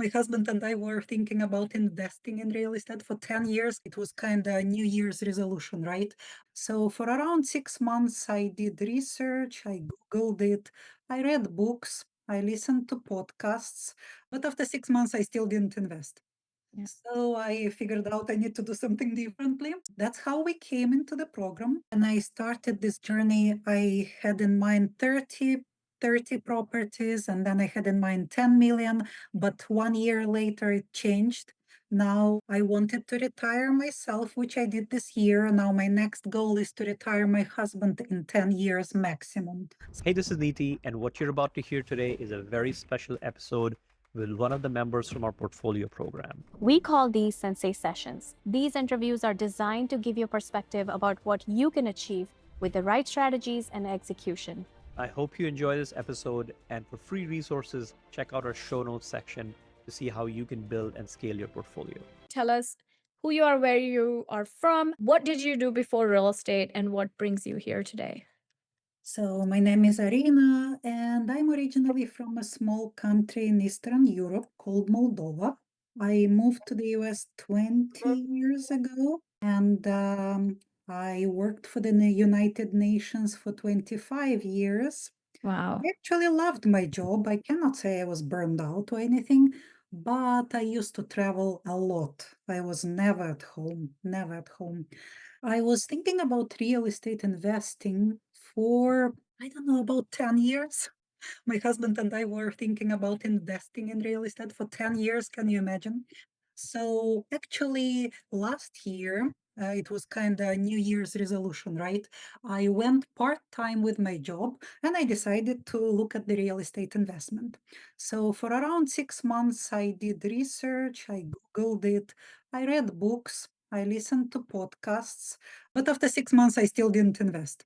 My husband and I were thinking about investing in real estate for 10 years. It was kind of New Year's resolution, right? So for around 6 months, I did research, I Googled it, I read books, I listened to podcasts, but after 6 months, I still didn't invest. Yeah. So I figured out I need to do something differently. That's how we came into the program. And I started this journey. I had in mind 30 properties, and then I had in mind 10 million. But 1 year later, it changed. Now I wanted to retire myself, which I did this year. Now my next goal is to retire my husband in 10 years maximum. Hey, this is Neeti, and what you're about to hear today is a very special episode with one of the members from our portfolio program. We call these Sensei Sessions. These interviews are designed to give you perspective about what you can achieve with the right strategies and execution. I hope you enjoy this episode, and for free resources, check out our show notes section to see how you can build and scale your portfolio. Tell us who you are, where you are from, what did you do before real estate, and what brings you here today? So my name is Arina, and I'm originally from a small country in Eastern Europe called Moldova. I moved to the US 20 years ago, and I worked for the United Nations for 25 years. Wow. I actually loved my job. I cannot say I was burned out or anything, but I used to travel a lot. I was never at home, never at home. I was thinking about real estate investing for, I don't know, about 10 years. My husband and I were thinking about investing in real estate for 10 years. Can you imagine? So actually, last year, it was kind of New Year's resolution, right? I went part-time with my job and I decided to look at the real estate investment. So for around 6 months, I did research, I Googled it, I read books, I listened to podcasts, but after 6 months, I still didn't invest.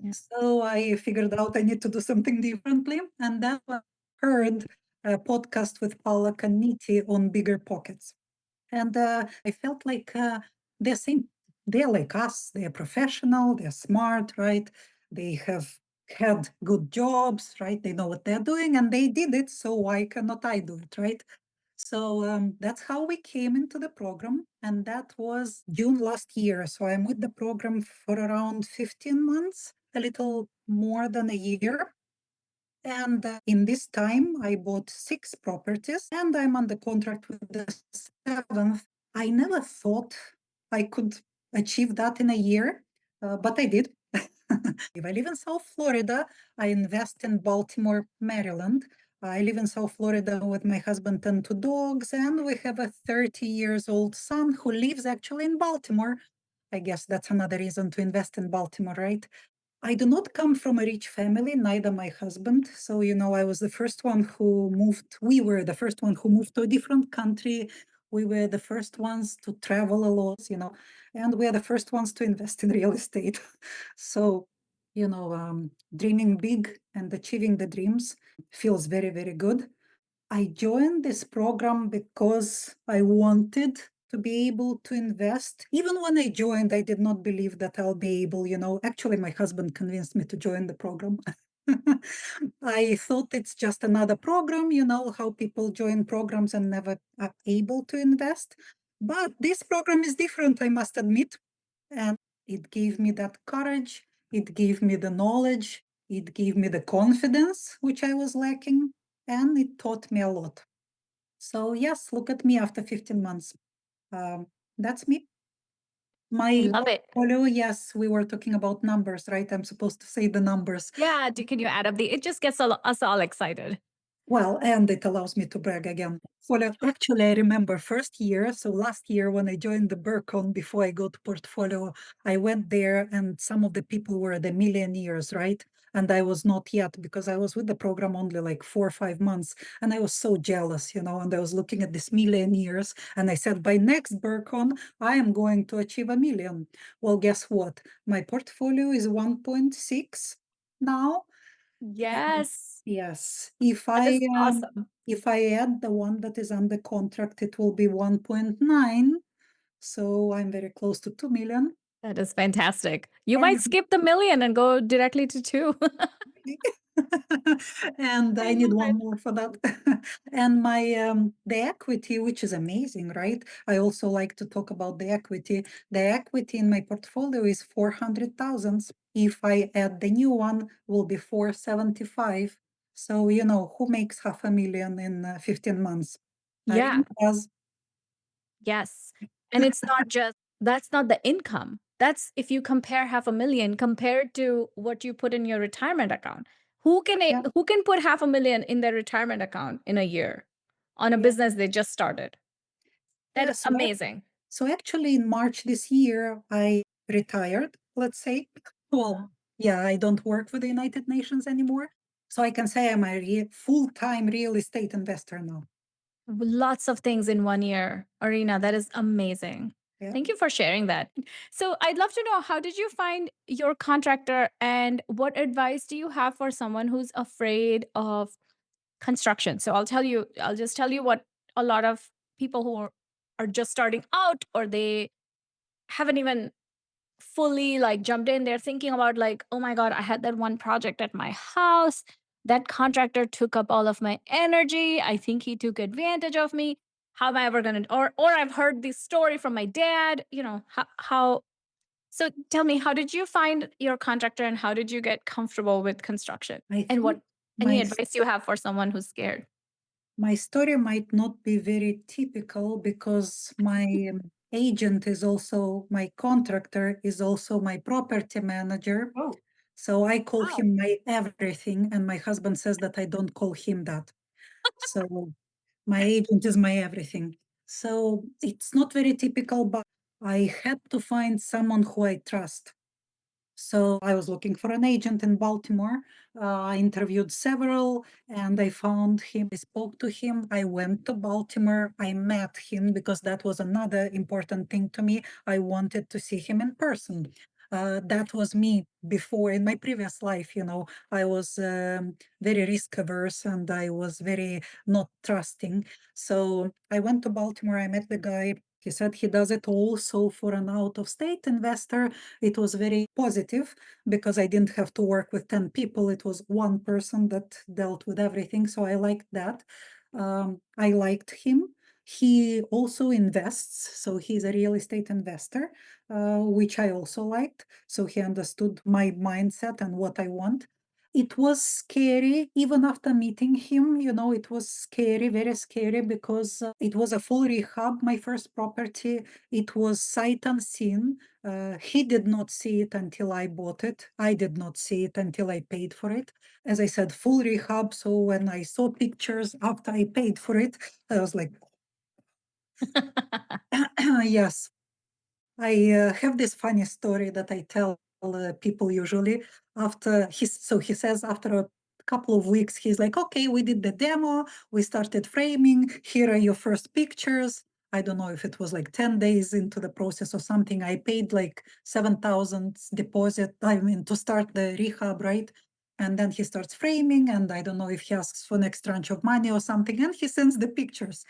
Yeah. So I figured out I need to do something differently. And then I heard a podcast with Paula Caniti on bigger pockets. And I felt like they're saying they're like us, they're professional, they're smart, right? They have had good jobs, right? They know what they're doing and they did it. So why cannot I do it, right? So that's how we came into the program. And that was June last year. So I'm with the program for around 15 months, a little more than a year. And in this time, I bought 6 properties and I'm under contract with the 7th. I never thought I could achieve that in a year, but I did. If I live in South Florida, I invest in Baltimore, Maryland. I live in South Florida with my husband and 2 dogs, and we have a 30 years old son who lives actually in Baltimore. I guess that's another reason to invest in Baltimore, right? I do not come from a rich family, neither my husband. So, I was the first one who moved. We were the first one who moved to a different country. We were the first ones to travel a lot, and we are the first ones to invest in real estate. So, dreaming big and achieving the dreams feels very, very good. I joined this program because I wanted to be able to invest. Even when I joined, I did not believe that I'll be able, actually, my husband convinced me to join the program. I thought it's just another program, how people join programs and never are able to invest. But this program is different, I must admit. And it gave me that courage, it gave me the knowledge, it gave me the confidence, which I was lacking, and it taught me a lot. So, yes, look at me after 15 months. That's me. I My love it. portfolio, yes, we were talking about numbers, right? I'm supposed to say the numbers. Yeah, can you add up it just gets us all excited. Well, and it allows me to brag again. Well, actually, I remember first year. So last year when I joined the Burcon before I go to portfolio, I went there and some of the people were the millionaires, right? And I was not yet because I was with the program only like 4 or 5 months. And I was so jealous, and I was looking at these millionaires and I said, by next Burcon, I am going to achieve 1 million. Well, guess what? My portfolio is 1.6 now. Yes. Yes. That is awesome. If I add the one that is under contract, it will be 1.9. So I'm very close to 2 million. That is fantastic. You might And skip the million and go directly to 2. And I I need love one it. more for that. And my the equity, which is amazing, right? I also like to talk about the equity. The equity in my portfolio is 400,000. If I add the new one, will be 475. So, who makes 500,000 in 15 months? Yeah. Arina does. Yes. And it's not just that's not the income. That's if you compare 500,000 compared to what you put in your retirement account. Yeah, Who can put 500,000 in their retirement account in a year on a yeah. business they just started? That Yeah, is amazing. so actually in March this year, I retired, let's say. Well, yeah, I don't work for the United Nations anymore. So I can say I'm a full-time real estate investor now. Lots of things in 1 year. Arena, that is amazing. Yeah. Thank you for sharing that. So, I'd love to know, how did you find your contractor, and what advice do you have for someone who's afraid of construction? So, I'll just tell you what a lot of people who are just starting out, or they haven't even fully like jumped in. They're thinking about like, oh my God, I had that one project at my house. That contractor took up all of my energy. I think he took advantage of me. How am I ever gonna, or I've heard this story from my dad, how so tell me, how did you find your contractor, and how did you get comfortable with construction? I And think what any my advice you have for someone who's scared? My story might not be very typical because my agent is also my contractor, is also my property manager. Oh. So I call Wow. him my everything, and my husband says that I don't call him that. So my agent is my everything. So it's not very typical, but I had to find someone who I trust. So I was looking for an agent in Baltimore. I interviewed several and I found him. I spoke to him. I went to Baltimore. I met him because that was another important thing to me. I wanted to see him in person. That was me before in my previous life. I was very risk averse and I was very not trusting. So I went to Baltimore. I met the guy. He said he does it also for an out of state investor. It was very positive because I didn't have to work with 10 people. It was one person that dealt with everything. So I liked that. I liked him. He also invests. So he's a real estate investor, which I also liked. So he understood my mindset and what I want. It was scary, even after meeting him, it was scary, very scary, because it was a full rehab, my first property. It was sight unseen. He did not see it until I bought it. I did not see it until I paid for it. As I said, full rehab. So when I saw pictures after I paid for it, I was like, yes. I have this funny story that I tell people usually. He says after a couple of weeks, he's like, okay, we did the demo, we started framing, here are your first pictures. I don't know if it was like 10 days into the process or something. I paid like 7,000 deposit, I mean, to start the rehab, right? And then he starts framing, and I don't know if he asks for next tranche of money or something, and he sends the pictures.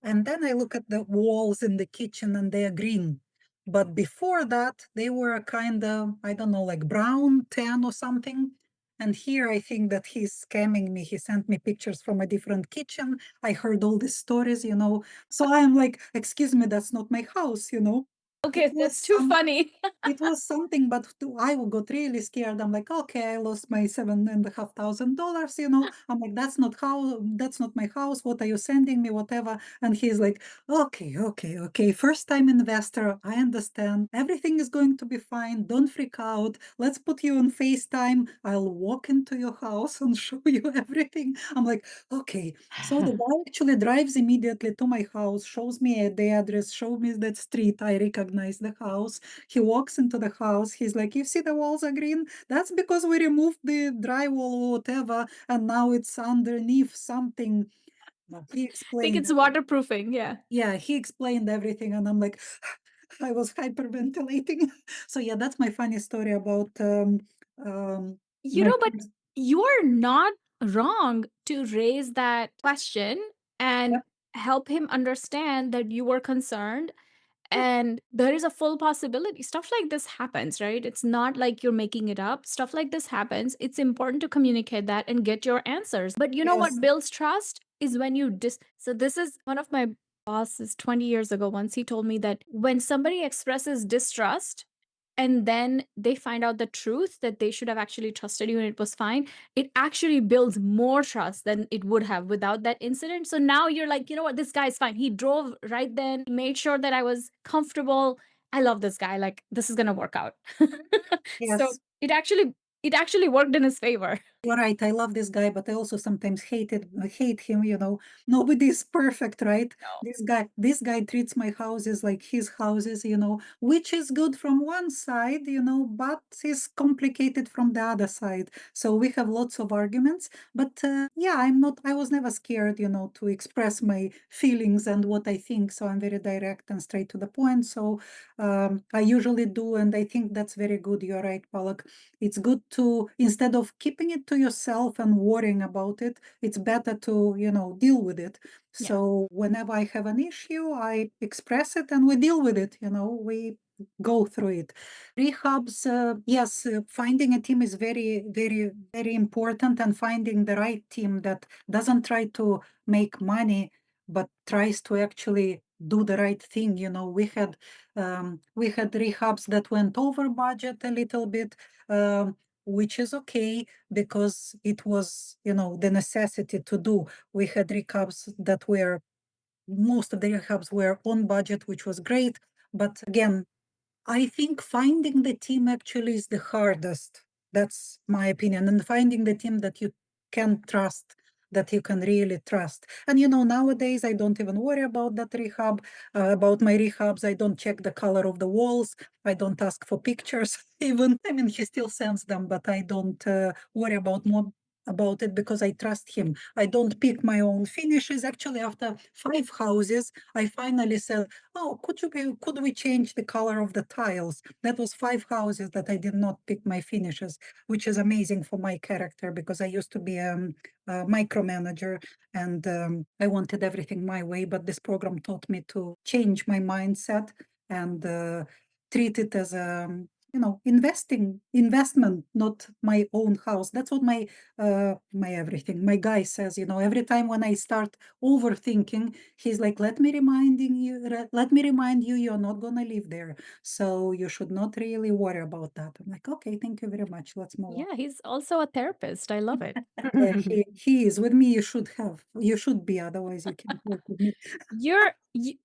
And then I look at the walls in the kitchen and they are green. But before that, they were kind of, I don't know, like brown, tan or something. And here I think that he's scamming me. He sent me pictures from a different kitchen. I heard all these stories. So I'm like, excuse me, that's not my house. It Okay, was that's too some funny. it was something, but I got really scared. I'm like, okay, I lost my $7,500. I'm like, that's not my house. What are you sending me? Whatever. And he's like, okay, okay, okay. First time investor. I understand. Everything is going to be fine. Don't freak out. Let's put you on FaceTime. I'll walk into your house and show you everything. I'm like, okay. So the guy actually drives immediately to my house, shows me the address, shows me that street. I recognize the house. He walks into the house. He's like, you see the walls are green? That's because we removed the drywall or whatever, and now it's underneath something. No, he Think explained it's everything. waterproofing, yeah. Yeah, he explained everything, and I'm like, I was hyperventilating. So yeah, that's my funny story about my But first. you are not wrong to raise that question and Yeah, help him understand that you were concerned, And there is a full possibility. Stuff like this happens, right? It's not like you're making it up. Stuff like this happens. It's important to communicate that and get your answers. But you know Yes, what builds trust is when you So this is one of my bosses 20 years ago. Once he told me that when somebody expresses distrust and then they find out the truth that they should have actually trusted you and it was fine, it actually builds more trust than it would have without that incident. So now you're like, you know what, this guy's fine. He drove right then, he made sure that I was comfortable. I love this guy. Like, this is gonna work out. So yes. it actually worked in his favor. You're right. I love this guy, but I also sometimes hate him, you know. Nobody is perfect, right? No. This guy treats my houses like his houses, you know, which is good from one side, you know, but is complicated from the other side. So we have lots of arguments, but yeah, I was never scared, you know, to express my feelings and what I think. So I'm very direct and straight to the point. So I usually do, and I think that's very good. You're right, Palak. It's good to, instead of keeping it to yourself and worrying about it, it's better to, you know, deal with it. Yeah. So whenever I have an issue, I express it and we deal with it, you know, we go through it. Rehabs, yes, finding a team is very, very, very important, and finding the right team that doesn't try to make money, but tries to actually do the right thing. You know, we had rehabs that went over budget a little bit, which is okay because it was, you know, the necessity to do. We had rehabs that were, most of the rehabs were on budget, which was great. But again, I think finding the team actually is the hardest. That's my opinion. And finding the team that you can trust, that you can really trust. And you know, nowadays I don't even worry about that rehab, about my rehabs. I don't check the color of the walls. I don't ask for pictures. Even, I mean, he still sends them, but I don't worry about it because I trust him. I don't pick my own finishes. Actually, after 5 houses, I finally said, "Oh, could we change the color of the tiles?" That was 5 houses that I did not pick my finishes, which is amazing for my character because I used to be a micromanager, and I wanted everything my way. But this program taught me to change my mindset and treat it as a, you know, investment, not my own house. That's what my everything, my guy says, you know, every time when I start overthinking, he's like, let me remind you, you're not gonna live there, so you should not really worry about that. I'm like, okay, thank you very much, let's move on. Yeah, he's also a therapist. I love it. He is with me. You should be, otherwise you can't work with me.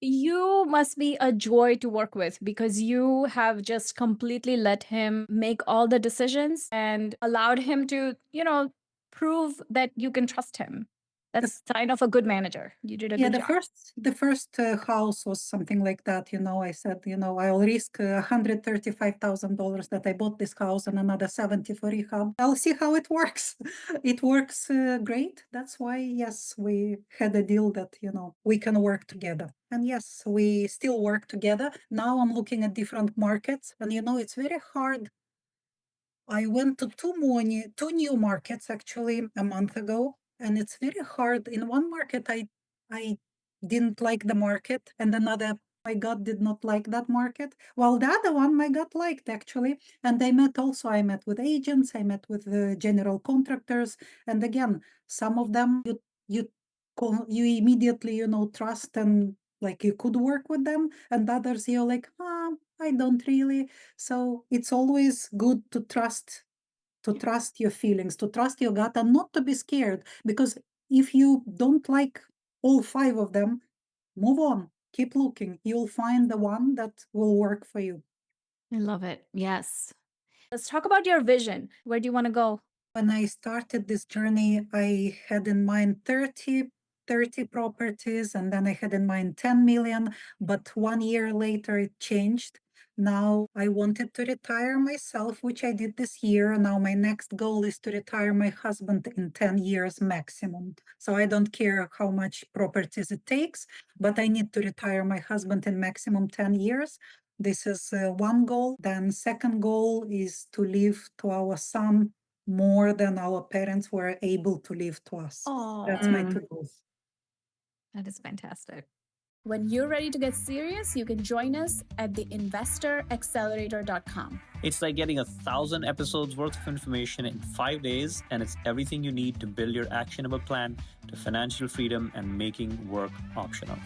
You must be a joy to work with because you have just completely let him make all the decisions and allowed him to, prove that you can trust him. That's sign of a good manager. You did a Yeah, good the job. first house was something like that. You know, I said, you know, I'll risk $135,000 that I bought this house and another 70 for rehab. I'll see how it works. It works great. That's why, yes, we had a deal that, you know, we can work together. And yes, we still work together. Now I'm looking at different markets, and you know, it's very hard. I went to two new markets actually a month ago, and it's very hard. In one market, I didn't like the market, and another, my gut did not like that market. While the other one, my gut liked actually. And I met with agents, I met with the general contractors, and again, some of them you immediately, you know, trust, and like you could work with them, and others you're like, I don't really. So it's always good to trust your feelings, to trust your gut, and not to be scared. Because if you don't like all 5 of them, move on, keep looking. You'll find the one that will work for you. I love it. Yes. Let's talk about your vision. Where do you want to go? When I started this journey, I had in mind 30 properties, and then I had in mind 10 million. But 1 year later, it changed. Now I wanted to retire myself, which I did this year. Now my next goal is to retire my husband in 10 years maximum. So I don't care how much properties it takes, but I need to retire my husband in maximum 10 years. This is one goal. Then second goal is to leave to our son more than our parents were able to leave to us. That's my Oh, two goals. that is fantastic. When you're ready to get serious, you can join us at theinvestoraccelerator.com. It's like getting 1,000 episodes worth of information in 5 days, and it's everything you need to build your actionable plan to financial freedom and making work optional.